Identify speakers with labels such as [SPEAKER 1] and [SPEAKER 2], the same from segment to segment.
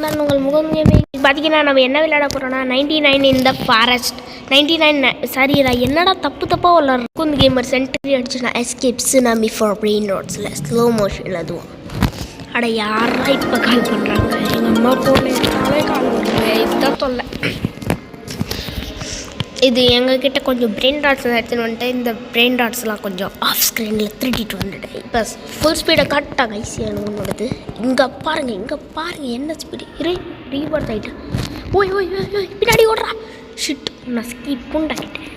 [SPEAKER 1] தான் உங்கள் முகம் பார்த்தீங்கன்னா நம்ம என்ன விளையாட போகிறோன்னா 99 இன் த ஃபாரஸ்ட் 99 சாரிடா என்னடா தப்பாக விளாட்றோம் இந்த கேமர் சென்ட்ரி அடிச்சுனா எஸ்கேப் சுனாமி ஃபார் பிரெயின் ரோட்ஸில் ஸ்லோ மோஷன் அதுவும் அட யாரெல்லாம் இப்போ கால் பண்ணுறாங்க எங்கள் அம்மா போனே கால் பண்ணுறாங்க இதுதான் தொல்லை. இது எங்ககிட்ட கொஞ்சம் பிரெயின் டாட்ஸ் எடுத்துன்னு வந்துட்டு இந்த பிரெயின் டாட்ஸ்லாம் கொஞ்சம் ஆஃப் ஸ்க்ரீனில் திருட்டிட்டு வந்துட்டேன். இப்போ ஃபுல் ஸ்பீடை காட்டாங்க ஈஸியாக ஒன்றுடுது. இங்கே பாருங்கள் என்ன ஸ்பீடு ரீபர்த் ஆகிட்டேன். ஓய் பின்னாடி ஓடுறா ஷிட் நான் ஸ்கீப் பூண்டாக்கிட்டேன்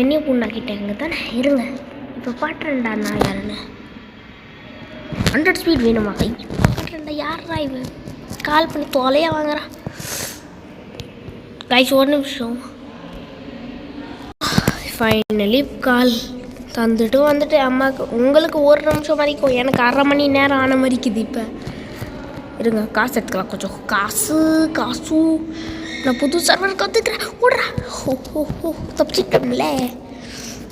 [SPEAKER 1] என்னையும் பூண்டாக்கிட்டேன் இங்கே தானே இருங்க இப்போ பாட்டுறேன்டா நான் யாருன்னு 100 ஸ்பீட் வேணுமா கை பாட்டுறேன்டா யாரா இவன் கால் பண்ணி தொலையாக வாங்குறான் கைஸ் ஒரு நிமிஷம் ஃபைனலி கால் வந்துட்டு அம்மாவுக்கு உங்களுக்கு ஒரு நிமிஷம் வரைக்கும் எனக்கு 1/2 மணி நேரம் ஆன மாதிரிக்குது. இப்போ இருங்க காசு எடுத்துக்கலாம் கொஞ்சம் காசு நான் புது சர்வர் கற்றுக்கிறேன் ஓடுறா ஓ தப்பிச்சிட்டோம்ல.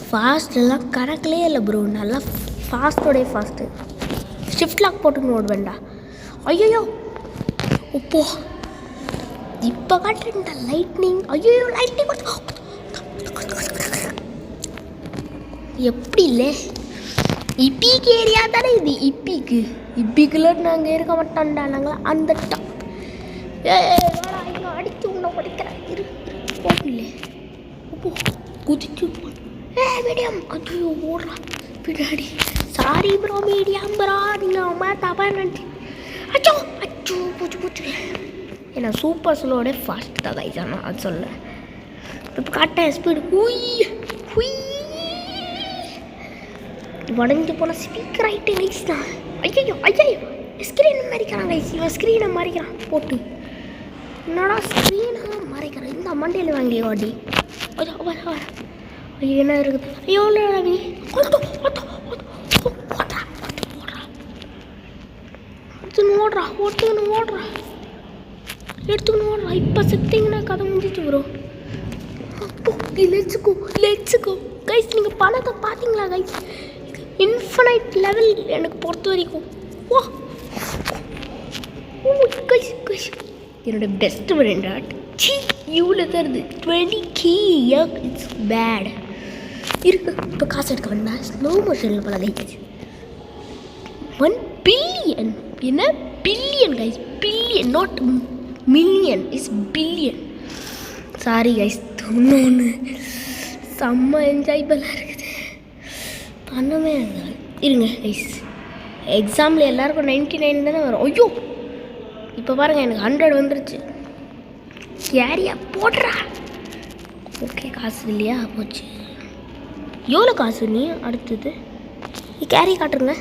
[SPEAKER 1] ஃபாஸ்ட்டெல்லாம் கணக்கிலே இல்லை ப்ரோ நல்லா ஃபாஸ்ட்டோடைய ஃபாஸ்ட்டு ஷிஃப்ட் லாக் போட்டுன்னு ஓடுவேண்டா. ஐயோ ஓப்போ இப்போ காட்டுறேன்டா லைட்னிங் லைட்னிங் எப்படி இல்லை இப்பீக்கு ஏரியா தானே இது இப்பீக்குள்ள நாங்கள் இருக்க மாட்டோம்டா நாங்கள் அந்த டாப் அடித்து உன்னை படிக்கிறேன் போகல குதிச்சு மீடியம் ஐயோ ஓடுறா பின்னாடி சாரி ப்ரோ மீடியம் ப்ரோ நீங்கள் அம்மா தப்பா நினச்சி அச்சோ பூச்சு ஏன்னா சூப்பர் ஸ்லோட ஃபாஸ்ட் தான் கைஸ் ஆனால் அது சொல்ல இப்போ காட்டேன் ஸ்பீடு ஹுய் உடஞ்சி போன ஸ்பீக்கர் ஆகிட்டு கைஸ் தான் ஐயோ ஸ்க்ரீனை மறைக்கிறான் கைஸ் இவன் ஸ்க்ரீனை மறைக்கிறான் போட்டு என்னடா ஸ்க்ரீனை மறைக்கிறான் இந்த மண்டையில் வாங்கி வாடி ஐயோ என்ன இருக்குது ஐயோ ரவி எடுத்துக்கணும் ஓடுறா இப்போ செத்திங்கன்னா கதை முடிஞ்சிச்சு ப்ரோ லெட்ஸுக்கோ கைஸ் நீங்கள் பணத்தை பார்த்தீங்களா கைஸ் இன்ஃபினைட் லெவல் எனக்கு பொறுத்த வரைக்கும் கைஸ் என்னோட பெஸ்ட் ஃப்ரெண்டா இவ்வளோ தருது 20K இட்ஸ் பேட் இருக்கு. இப்போ காசு எடுக்க வேண்டாம் ஸ்லோ மோஷனில் பல கைஸ் 1 பில்லியன் என்ன billion guys billion not million is billion sorry guys ஒன்று செம்ம என்ஜாய்பலாக இருக்குது பண்ணவே இருங்க கைஸ் எக்ஸாமில் எல்லாருக்கும் 99 தானே வரும். ஐயோ இப்போ பாருங்கள் எனக்கு 100 வந்துருச்சு கேரியா போடுறா ஓகே காசு இல்லையா போச்சு எவ்வளோ காசு நீ அடுத்தது கேரி காட்டுருங்க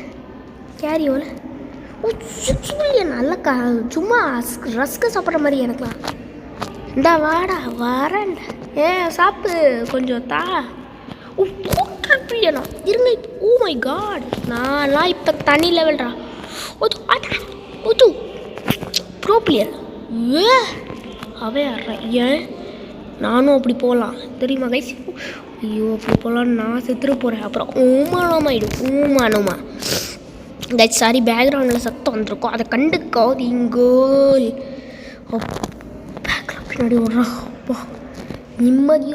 [SPEAKER 1] கேரி எவ்வளோ நல்ல சும்மா ரஸ்க்கு சாப்பிட்ற மாதிரி எனக்குலாம் இந்தா வாடா வரேன்டா சாப்பிட்டு கொஞ்சம் தா போட்டுருப்பியண்ணா இருங்க ஓ மை காட் நான்லாம் இப்போ தனி லெவல்டா ப்ரோ பிளேயர் அவன் ஆடுறான் ஏன் நானும் அப்படி போகலாம் தெரியுமா கைஸ் ஐயோ அப்படி போகலாம் நான் செத்துட்டு போகிறேன் அப்புறம் ஓமானோமா கைஸ் சாரி பேக்ரவுண்டில் சத்தம் வந்திருக்கோம் அதை கண்டுக்காதீங்கோல் பேக்கில் பின்னாடி வர்றான் அப்பா நிம்மதி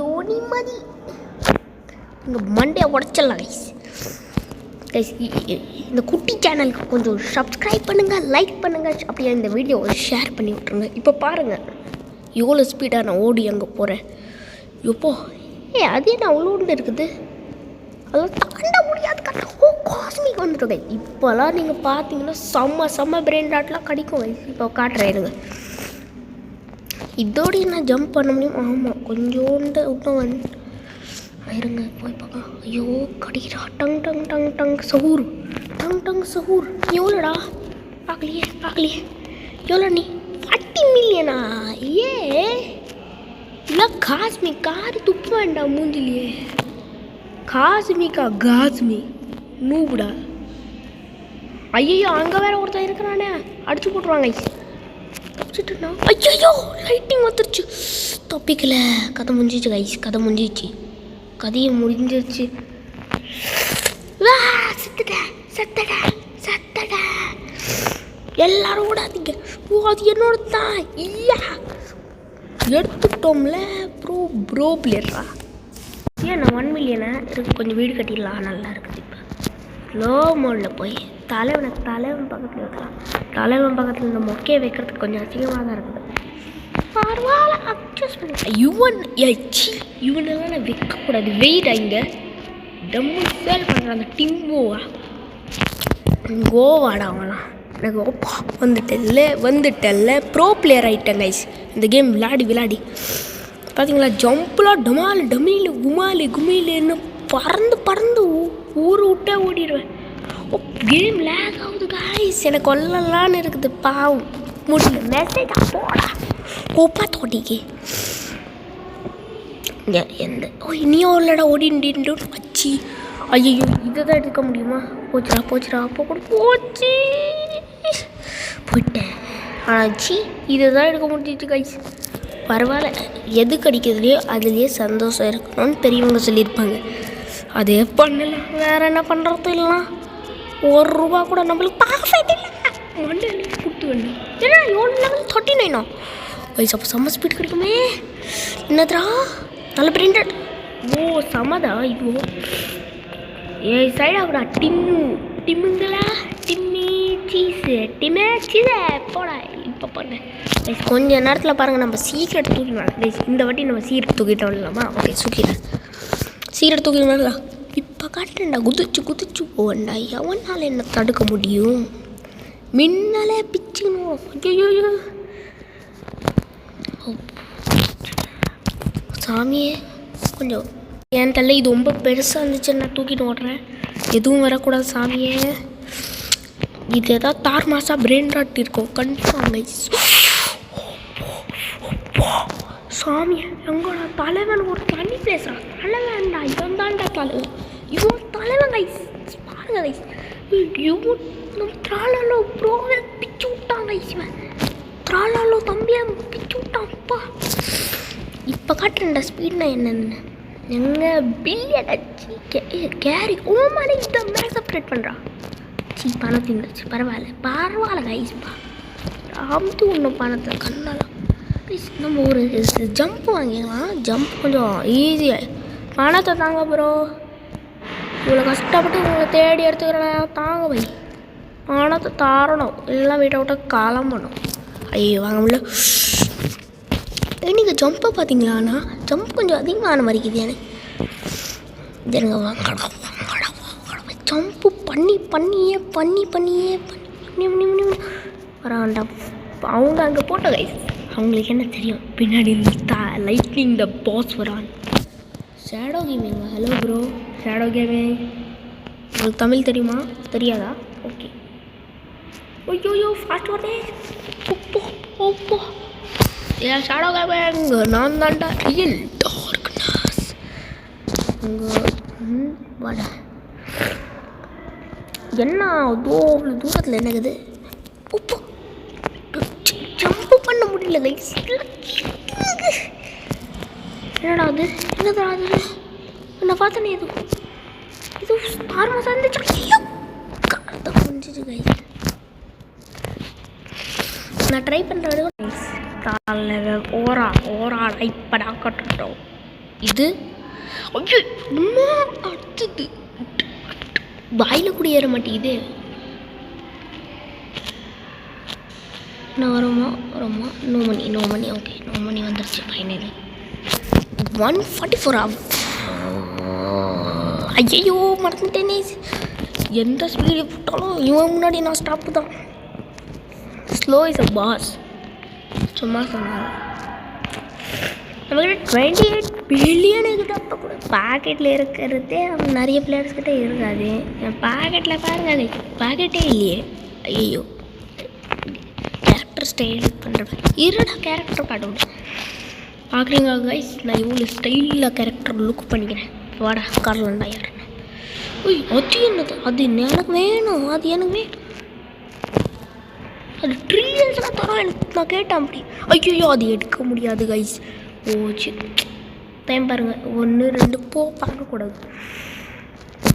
[SPEAKER 1] இங்கே மண்டையை உடச்சிடலாம் கைஸ் இந்த குட்டி சேனலுக்கு கொஞ்சம் சப்ஸ்கிரைப் பண்ணுங்கள் லைக் பண்ணுங்கள் அப்படியே இந்த வீடியோவை ஷேர் பண்ணி விட்ருங்க. இப்போ பாருங்கள் எவ்வளோ ஸ்பீடாக நான் ஓடி அங்கே போகிறேன் எப்போ அது என்ன அவ்வளோண்டு இருக்குது அதெல்லாம் தாண்ட முடியாது காஸ்மிக் வந்துட்டு கைஸ் இப்போல்லாம் நீங்கள் பார்த்தீங்கன்னா செம்ம பிரெயின் டாட்லாம் கிடைக்கும் கைஸ் இப்போ காட்டுறேன் இருங்க இதோடய நான் ஜம்ப் பண்ண முடியும் ஆமாம் கொஞ்சோண்டு இன்னும் இருங்க போய் பார்க்கலாம் ஐயோ கடிக்கிறா டங் சஹூர் எவ்வளோடா பார்க்கலையே எவ்வளோ நீ 40 மில்லியனா இல்லை காஸ்மிக் காரி துப்ப வேண்டாம் மூஞ்சிலேயே காஸ்மி நூபுடா ஐயோ அங்கே வேற ஒருத்தன் இருக்கிறானே அடிச்சு போட்டுருவாங்க தப்பிச்சுட்டுனா ஐயோ லைட்டிங் வந்துருச்சு தப்பிக்கல கதை முடிஞ்சிச்சு கதையை முடிஞ்சிருச்சு செத்தடா எல்லாரும் ஓடாதீங்க ஓ அது என்னோட தான் ஐயா எடுத்துட்டோம்ல ப்ரோ பிளேயரா ஏன் நான் 1 மில்லியனை இருக்கு கொஞ்சம் வீடு கட்டிடலாம் நல்லா இருக்குது இப்போ ஸ்லோ மோடில் போய் தலைவன் பக்கத்தில் வைக்கலாம் தலைவன் பக்கத்தில் இந்த மொக்கையை வைக்கிறதுக்கு கொஞ்சம் அசிங்கமாக தான் இருக்குது பரவாயில்ல அட்ஜஸ்ட் பண்ணி இவனெல்லாம் நான் வைக்கக்கூடாது வெயிட் இங்கே டம்மு சேல் பண்ணுற அந்த டிம்போவா கோவாடா அவங்களாம் எனக்கு ஓப்பா வந்துட்டல்ல ப்ரோ பிளேயர் ஆகிட்டேன் கைஸ் இந்த கேம் விளாடி பார்த்தீங்களா ஜம்ப்லாம் டமில் குமிலுன்னு பறந்து ஊரை விட்டே ஓடிடுவேன் கேம் லேக் ஆகுது கைஸ் எனக்கு கொல்லலான்னு இருக்குது பாவம் முடியல மெசேஜ் போடா கோப்பா தோட்டிக்கு எந்த இனியும் இல்லைடா ஓடிட்டு வச்சு ஐயோ இதை தான் எடுக்க முடியுமா போச்சுடா அப்போ கூட போயிட்டேன் ஆனாச்சு இதை தான் எடுக்க முடிஞ்சிச்சு கைஸ் பரவாயில்ல எது கிடைக்கிறதுலையோ அதுலேயே சந்தோஷம் இருக்கணும்னு பெரியவங்க சொல்லியிருப்பாங்க அதே பண்ணலாம் வேறு என்ன பண்ணுறது இல்லைனா ₹1 கூட நம்மளுக்கு பர்ஃபெக்ட் இல்லை மண்டே கொடுத்து வேணும் ஏன்னா 39 கைஸ் அப்போ செம்ம ஸ்பீட் கிடைக்குமே என்னதுரா நல்ல பிரிண்டட் ஓ சமதா ஐயோ சைடாகடா டிம்முங்களா சீஸை போடா இப்போ பண்ணேன் கொஞ்ச நேரத்தில் பாருங்கள் நம்ம சீக்கிரம் தூக்கிடலாம் இந்த வாட்டி நம்ம சீக்கிரம் தூக்கிட்டோம் இல்லாமா ஓகே சீக்கிரம் தூக்கிடுவாங்களா இப்போ காட்டுறேன்டா குதிச்சு போவேன்டா எவனால் என்ன தடுக்க முடியும் மின்னலே பிச்சுக்கணும் ஐயோ சாமியே கொஞ்சம் என் தள்ள இது ரொம்ப பெருசாக இருந்துச்சு நான் தூக்கிட்டு ஓடுறேன் எதுவும் வரக்கூடாது சாமியே இது எதாவது தார் மாதம் பிரெயின் ராட் இருக்கும் கன்ஃபார்ம் சாமி எங்கடா தலைவன் ஒரு தனி பிளேஸா தலைவன்டா இவன் தான்டா தலைவன் கைஸ் பாருங்க கைஸ் இவன் நம்ம திராளாலோ ப்ரோவை பிச்சு விட்டான் கைஸ் இவன் திராளாலோ தம்பியை பிச்சு விட்டான்ப்பா இப்போ காட்டுறேன்டா ஸ்பீட்னா என்னென்னு எங்கள் பில்லியன் அடிச்சு கேரி ஓமாரி இந்த மேக்ஸ் அப்டேட் பண்ணுறான் பணம் தின்னுச்சு பரவாயில்ல கைஸ்ப்பா அமுத்து ஒன்றும் பணத்தை கண்ணாலாம் ப்ளீஸ் நம்ம ஒரு ஜம்ப் வாங்கிக்கலாம் ஜம்ப் கொஞ்சம் ஈஸியாக பணத்தை தாங்க ப்ரோ இவ்வளோ கஷ்டப்பட்டு உங்களை தேடி எடுத்துக்கிறேன் தாங்க வை பணத்தை தாரணும் எல்லாம் வீட்டை விட்ட கிளம்பணும் ஐயோ வாங்க முடியல நீங்கள் ஜம்ப்பை பார்த்தீங்களாண்ணா ஜம்ப் கொஞ்சம் அதிகமான மாதிரிக்குது எனக்கு வாங்கடா ஜம்ப்பு பண்ணியே வராண்டா அவங்க அங்கே போட்ட கைஸ் அவங்களுக்கு என்ன தெரியும் பின்னாடி லைட்னிங் த பாஸ் வரான் shadow gaming hello bro shadow gaming உங்களுக்கு தமிழ் தெரியுமா தெரியாதா ஓகே ஐயோ ஃபாஸ்ட் வரே ஓப்போ ஏன் ஷேடோ கேமிங் நான் தான்டா ரியல் டார்க்னஸ் உங்க வாட என்ன அவ்வளோ தூரத்தில் என்னக்குது உப்பு ஜம்ப் பண்ண முடியல கைஸ் என்னடா அது என்னடா அது என்ன பார்த்தனே இது தாரமாக இருந்துச்சு கரெக்டாக முடிஞ்சிச்சு கைஸ் நான் ட்ரை பண்ணுறது கைஸ் ஓரா டைப்படா கட்டுட்டோம் இது ஐயோ இன்னும் அடுத்தது வாயில் கூட ஏற மாட்டேங்குது நான் வருமா no money okay no money வந்துருச்சு ஃபைனலி 144 ஆகும் ஐயோ மறந்துட்டேனே எந்த ஸ்பீடு போட்டாலும் இவன் முன்னாடி நான் ஸ்டாப்பு தான் ஸ்லோ இஸ் அ பாஸ் சும்மா சொன்னாங்க நம்மக்கிட்ட 28 பில்லியன் கிட்ட கூட பாக்கெட்டில் இருக்கிறதே நிறைய பிளேயர்ஸ்கிட்ட இருக்காது என் பாக்கெட்டில் பாருங்க பாக்கெட்டே இல்லையே ஐயோ கேரக்டர் ஸ்டைல் பண்ணுறேன் இருடா கேரக்டர் காட்ட பார்க்குறீங்க கைஸ் நான் இவ்வளோ ஸ்டைலாக கேரக்டர் லுக் பண்ணிக்கிறேன் வாடா கார்லண்டா யாருன்னு அது என்னது அது எனக்கு வேணும் அது ட்ரில்லியன்ஸ்லாம் தரோம் எனக்கு நான் கேட்டேன் அப்படி ஐயோ அது எடுக்க முடியாது கைஸ் ஓச்சு டைம் பாருங்கள் 1 2 பார்க்கக்கூடாது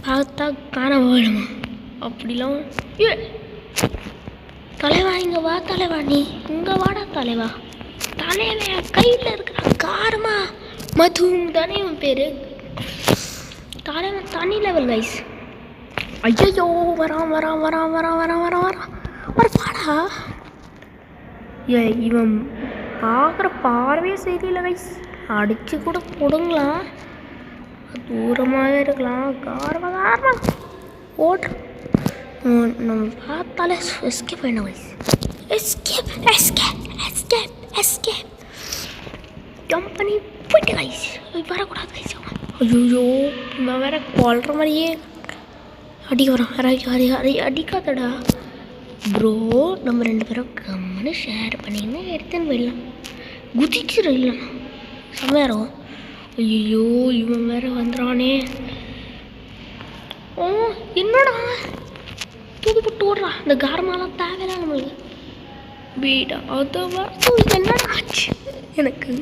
[SPEAKER 1] பார்த்தா காண வேணுமா அப்படிலாம் தலைவா இங்கே வா தலைவா, நீ இங்கே வாடா தலைவா. தலைவன் கையில் இருக்கிற காரமா மதுவும் தானே உன் பேர். தலைவன் தனி லெவல் கைஸ். ஐயோ வரான் வரான் வரான் வரான் வரான் வரான் வரான் வாடா. இவன் பார்க்குற பார்வையே சரியில்லை கைஸ். அடித்து கூட போடுங்களாம், தூரமாகவே இருக்கலாம். காரமாக காரணம் ஓட்டுறோம். நம்ம பார்த்தாலே எஸ்கேப் வேணும் guys. Escape escape escape escape jump பண்ணி போயிட்டு கைஸ். வரக்கூடாது கைஸ். ஐயோ நான் வேற கொல்ற மாதிரியே அடிக்க வரோம். அடிக்காதடா ப்ரோ. நம்ம 2 பேரும் கம்முன்னு ஷேர் பண்ணின்னு எடுத்துன்னு போயிடலாம். குதிச்சிடும் இல்லைண்ணா செம்மையாக இருக்கும். ஐயோ இவன் வேற வந்துடானே. ஓ என்னடா தூக்கி போட்டு ஓடுறான். இந்த காரமாலாம் தேவையில்ல நம்மளுக்கு. வீடா அதை என்னடா ஆச்சு எனக்கு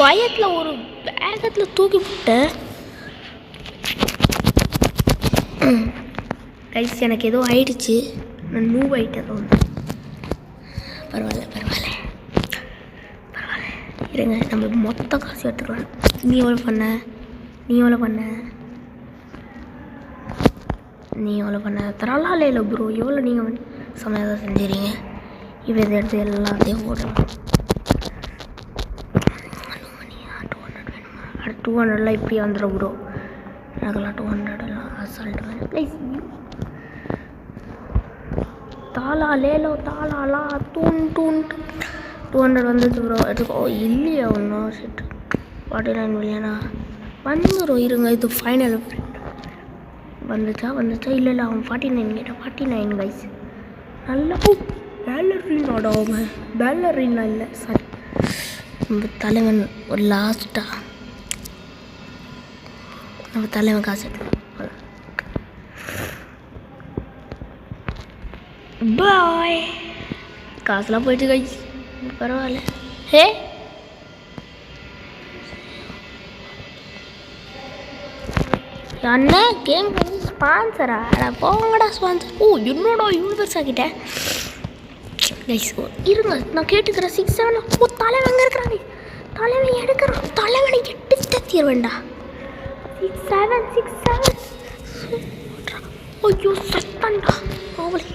[SPEAKER 1] பயத்தில் ஒரு வேகத்தில் தூக்கி போட்டேன் கைஸ். எனக்கு ஏதோ ஆயிடுச்சு, நான் மூவ் ஆகிட்டேன் ஒன்று. பரவாயில்ல பரவாயில்ல பரவாயில்ல இருங்க, நம்ம மொத்த காசு எடுத்துக்கலாம். நீ எவ்வளோ பண்ண, நீ எவ்வளோ பண்ண, நீ எவ்வளோ பண்ண தரலாம் இல்லை ப்ரோ. எவ்வளோ நீங்கள் சமையல் தான் செஞ்சுறீங்க. இப்போ இதை எடுத்து எல்லாத்தையும் போடலாம். 200 இப்படி வந்துடும் ப்ரோ. எனக்கெல்லாம் 200 அசால்ட் வேணும் ப்ளீஸ். தாளா லேலோ தாளாலா தூண் டூன் 200 வந்துச்சு ப்ரோ. எடுத்துக்கோ. இல்லையா ஒன்றும் செட் 49 மில்லியனா வந்துடும். இருங்க இது ஃபைனல் வந்துச்சா இல்லை அவன் 49 கேட்டான். 49 கைஸ். நல்லா பேலரினாடா அவன். பேலரினா இல்லை சாரி, நம்ம தலைவன் ஒரு லாஸ்ட்டாக நம்ம தலைவன் காசு எடுத்துக்கலாம். பாய். காசுலாம் போயிட்டு கைஸ். பரவாயில்ல. ஹே அண்ணா கேம் வந்து ஸ்பான்சரா? போங்கடா ஸ்பான்சர். ஓ என்னோட யூனிவர்ஸ் ஆகிட்டேன் கைஸ். இருங்க நான் கேட்டுக்கிறேன். 6 7. ஓ தலைவன் அங்கே இருக்கிறாங்க. தலைவன் எடுக்கிறான். தலைவனை 8 தீர்வேண்டா. 6 7 6 7. ஐயோ சத்தண்டா அவளை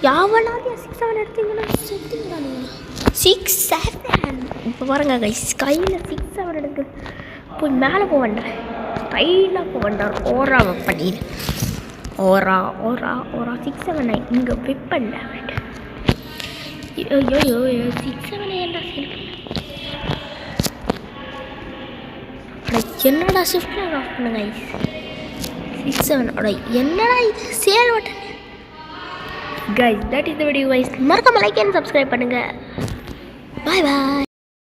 [SPEAKER 1] யாவனாவது 6 7 எடுத்தீங்கன்னா செத்துங்களா நீங்கள். 6 7 இப்போ பாருங்க கைஸ். கையில் 6 7 எடுக்கு. போய் மேலே போவேண்டா, ஸ்டைலாக போவேண்டா. ஓரா பண்ணிடு. ஓரா ஓரா ஓரா 6 7 இங்கே விப்பண்டா. ஐயோ 6 7 எல்லாம் செல்ஃபி. என்னடா ஷிஃப்டில் ஆஃப் பண்ணுங்க கைஸ். 6 7 என்னடா இது sale button guys. That is the video guys. மறக்காம லைக் அண்ட் சப்ஸ்கிரைப் பண்ணுங்கள். பாய் பாய்.